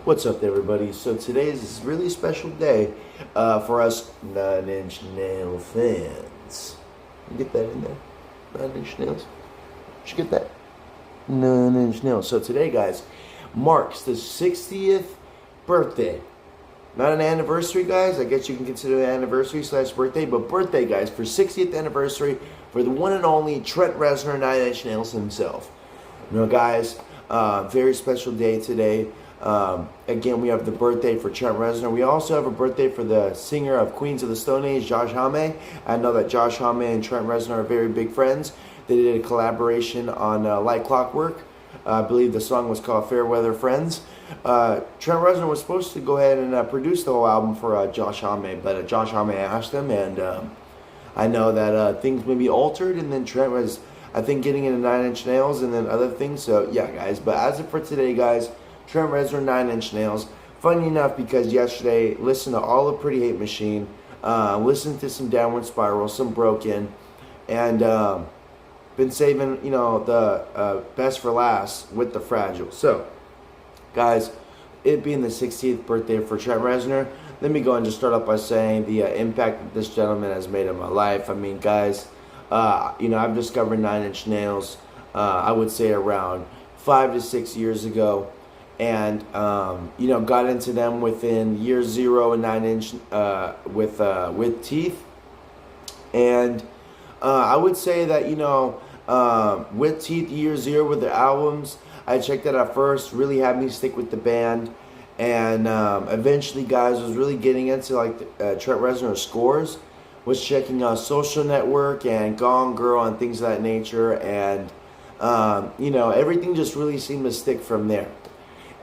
What's up, everybody? So today is a really special day for us Nine Inch Nail fans. You get that in there? Nine Inch Nails? Did you get that? Nine Inch Nails. So today, guys, marks the 60th birthday. Not an anniversary, guys. I guess you can consider it an anniversary / birthday, but birthday, guys, for 60th anniversary for the one and only Trent Reznor, Nine Inch Nails himself. You know, guys, very special day today. Again, we have the birthday for Trent Reznor. We also have a birthday for the singer of Queens of the Stone Age, Josh Homme. I know that Josh Homme and Trent Reznor are very big friends. They did a collaboration on Like Clockwork. I believe the song was called Fairweather Friends. Trent Reznor was supposed to go ahead and produce the whole album for Josh Homme, but Josh Homme asked him, and I know that things may be altered, and then Trent was, I think, getting into Nine Inch Nails and then other things. So yeah, guys, but as of for today, guys, Trent Reznor, Nine Inch Nails. Funny enough, because yesterday, listened to all of Pretty Hate Machine, listened to some Downward Spiral, some Broken, and been saving, you know, the best for last with the Fragile. So, guys, it being the 60th birthday for Trent Reznor, let me go and just start off by saying the impact that this gentleman has made in my life. I mean, guys, you know, I've discovered Nine Inch Nails, I would say around 5 to 6 years ago. And you know, got into them within year 0 and 9 Inch with Teeth, and I would say that, you know, with Teeth, year 0 with the albums, I checked that out first, really had me stick with the band, and eventually, guys, was really getting into like Trent Reznor's scores, was checking out Social Network and Gone Girl and things of that nature, and you know, everything just really seemed to stick from there.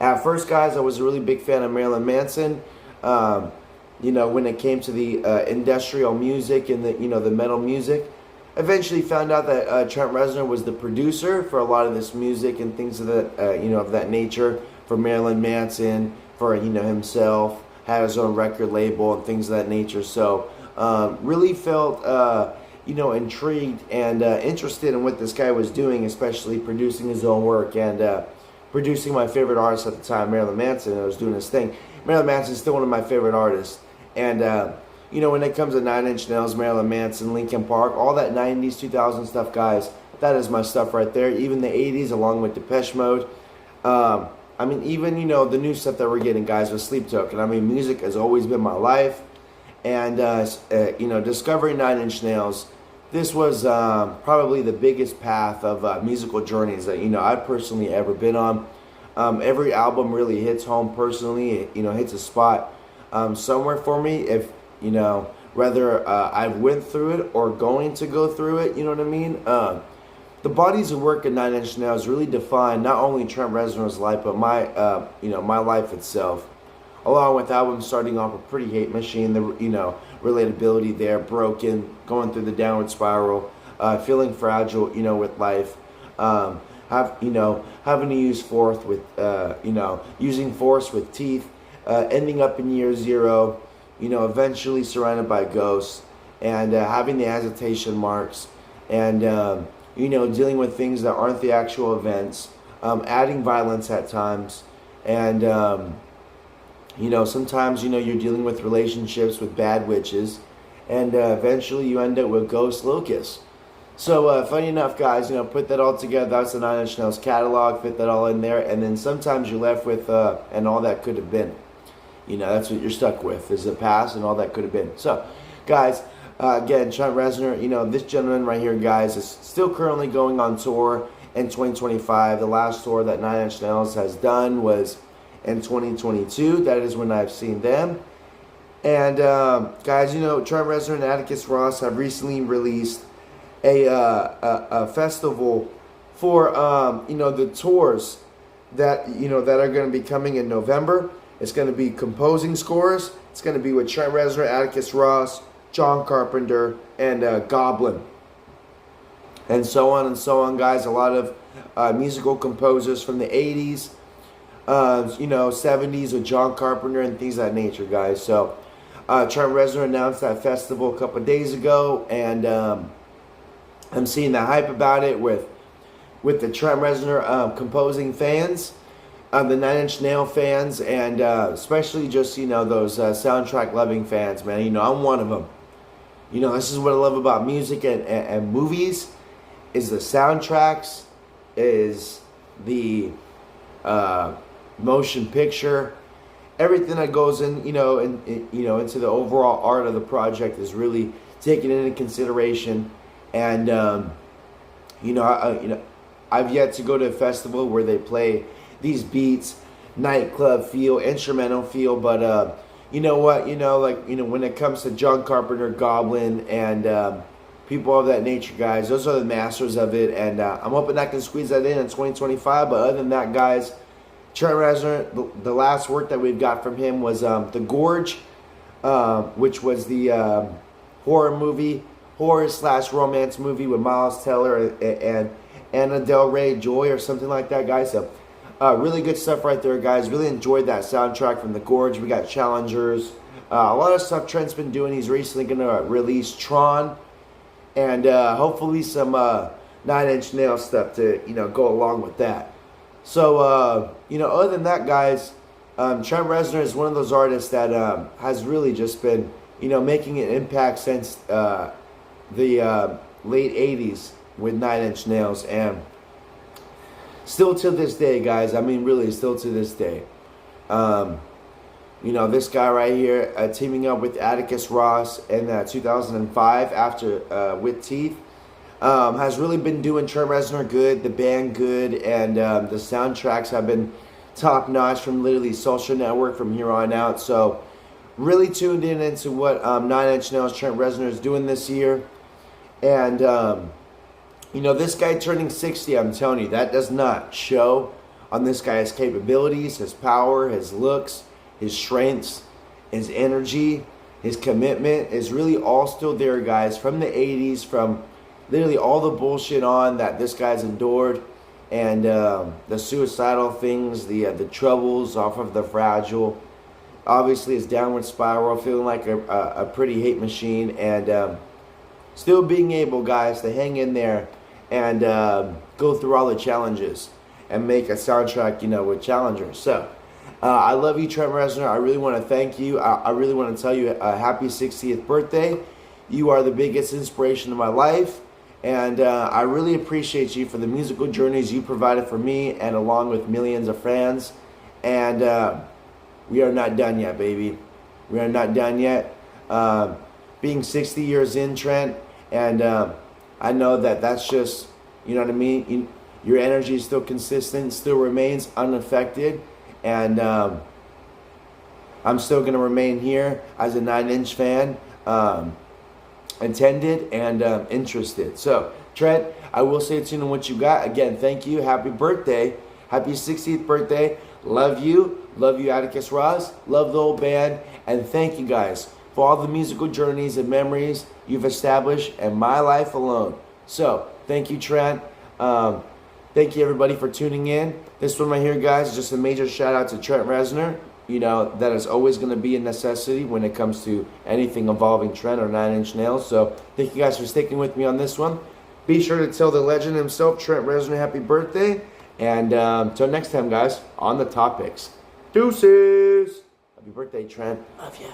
At first, guys, I was a really big fan of Marilyn Manson. You know, when it came to the industrial music and the, you know, the metal music. Eventually found out that Trent Reznor was the producer for a lot of this music and things of that, you know, of that nature for Marilyn Manson, for, you know, himself, had his own record label and things of that nature. So, really felt, you know, intrigued and interested in what this guy was doing, especially producing his own work and producing my favorite artist at the time, Marilyn Manson. I was doing his thing. Marilyn Manson is still one of my favorite artists. And, you know, when it comes to Nine Inch Nails, Marilyn Manson, Linkin Park, all that 90s, 2000 stuff, guys, that is my stuff right there. Even the 80s, along with Depeche Mode. I mean, even, you know, the new stuff that we're getting, guys, with Sleep Token. I mean, music has always been my life. And, you know, discovering Nine Inch Nails, this was probably the biggest path of musical journeys that, you know, I've personally ever been on. Every album really hits home personally. It, you know, hits a spot somewhere for me. If, you know, whether I've went through it or going to go through it, you know what I mean? The bodies of work in Nine Inch Nails really define not only Trent Reznor's life, but my, you know, my life itself. Along with albums starting off with Pretty Hate Machine, the, you know, relatability there, Broken, going through the Downward Spiral, feeling fragile, you know, with life, you know, having to use force with, you know, using force with Teeth, ending up in year 0, you know, eventually surrounded by ghosts, and having the hesitation marks, and you know, dealing with things that aren't the actual events, adding violence at times, and you know, sometimes, you know, you're dealing with relationships with bad witches, and eventually you end up with ghost locusts. So, funny enough, guys, you know, put that all together. That's the Nine Inch Nails catalog, fit that all in there, and then sometimes you're left with, and all that could have been. You know, that's what you're stuck with, is the past and all that could have been. So, guys, again, Trent Reznor, you know, this gentleman right here, guys, is still currently going on tour in 2025. The last tour that Nine Inch Nails has done was in 2022. That is when I've seen them. And guys, you know, Trent Reznor and Atticus Ross have recently released a festival for you know, the tours that, you know, that are going to be coming in November. It's going to be composing scores. It's going to be with Trent Reznor, Atticus Ross, John Carpenter, and Goblin, and so on, guys. A lot of musical composers from the 80s. You know, 70s with John Carpenter and things of that nature, guys. So, Trent Reznor announced that festival a couple of days ago, and I'm seeing the hype about it with the Trent Reznor composing fans. the Nine Inch Nail fans, and especially just, those soundtrack loving fans, man. I'm one of them. This is what I love about music and movies, is the soundtracks, is the motion picture, everything that goes in, into the overall art of the project is really taken into consideration. And I've yet to go to a festival where they play these beats, nightclub feel, instrumental feel, but you know what, when it comes to John Carpenter, Goblin, and people of that nature, guys, those are the masters of it, and I'm hoping I can squeeze that in 2025. But other than that, guys, Trent Reznor, the last work that we've got from him was The Gorge, which was the horror/romance movie with Miles Teller and Anna Del Rey Joy or something like that, guys. So really good stuff right there, guys. Really enjoyed that soundtrack from The Gorge. We got Challengers, a lot of stuff Trent's been doing. He's recently going to release Tron, and hopefully some 9 Inch Nails stuff to go along with that. So other than that, guys, Trent Reznor is one of those artists that has really just been making an impact since the late 80s with 9 Inch Nails, and still to this day, guys. I mean, really, still to this day. This guy right here, teaming up with Atticus Ross in 2005 after With Teeth, has really been doing Trent Reznor good, the band good, and the soundtracks have been top notch from literally Social Network from here on out. So really tuned in into what 9 Inch Nails Trent Reznor is doing this year. And this guy turning 60, I'm telling you, that does not show on this guy's capabilities, his power, his looks, his strengths, his energy, his commitment is really all still there, guys, from the 80s, from literally all the bullshit on that this guy's endured, and the suicidal things, the troubles off of The Fragile, obviously his downward spiral, feeling like a pretty hate machine, and still being able, guys, to hang in there and go through all the challenges and make a soundtrack, with challengers. So I love you, Trent Reznor. I really want to thank you. I really want to tell you a happy 60th birthday. You are the biggest inspiration of my life, and I really appreciate you for the musical journeys you provided for me and along with millions of fans. And we are not done yet, baby. We are not done yet. Being 60 years in, Trent, and I know that that's just, you know what I mean? Your energy is still consistent, still remains unaffected, and I'm still going to remain here as a 9 Inch fan, attended and interested. So, Trent, I will stay tuned on what you got. Again, thank you. Happy birthday. Happy 60th birthday. Love you. Love you, Atticus Ross. Love the whole band. And thank you, guys, for all the musical journeys and memories you've established in my life alone. So, thank you, Trent. Thank you, everybody, for tuning in. This one right here, guys, is just a major shout out to Trent Reznor. That is always going to be a necessity when it comes to anything involving Trent or 9 Inch Nails. So, thank you guys for sticking with me on this one. Be sure to tell the legend himself, Trent Reznor, happy birthday. And until next time, guys, on the topics. Deuces! Happy birthday, Trent. Love ya.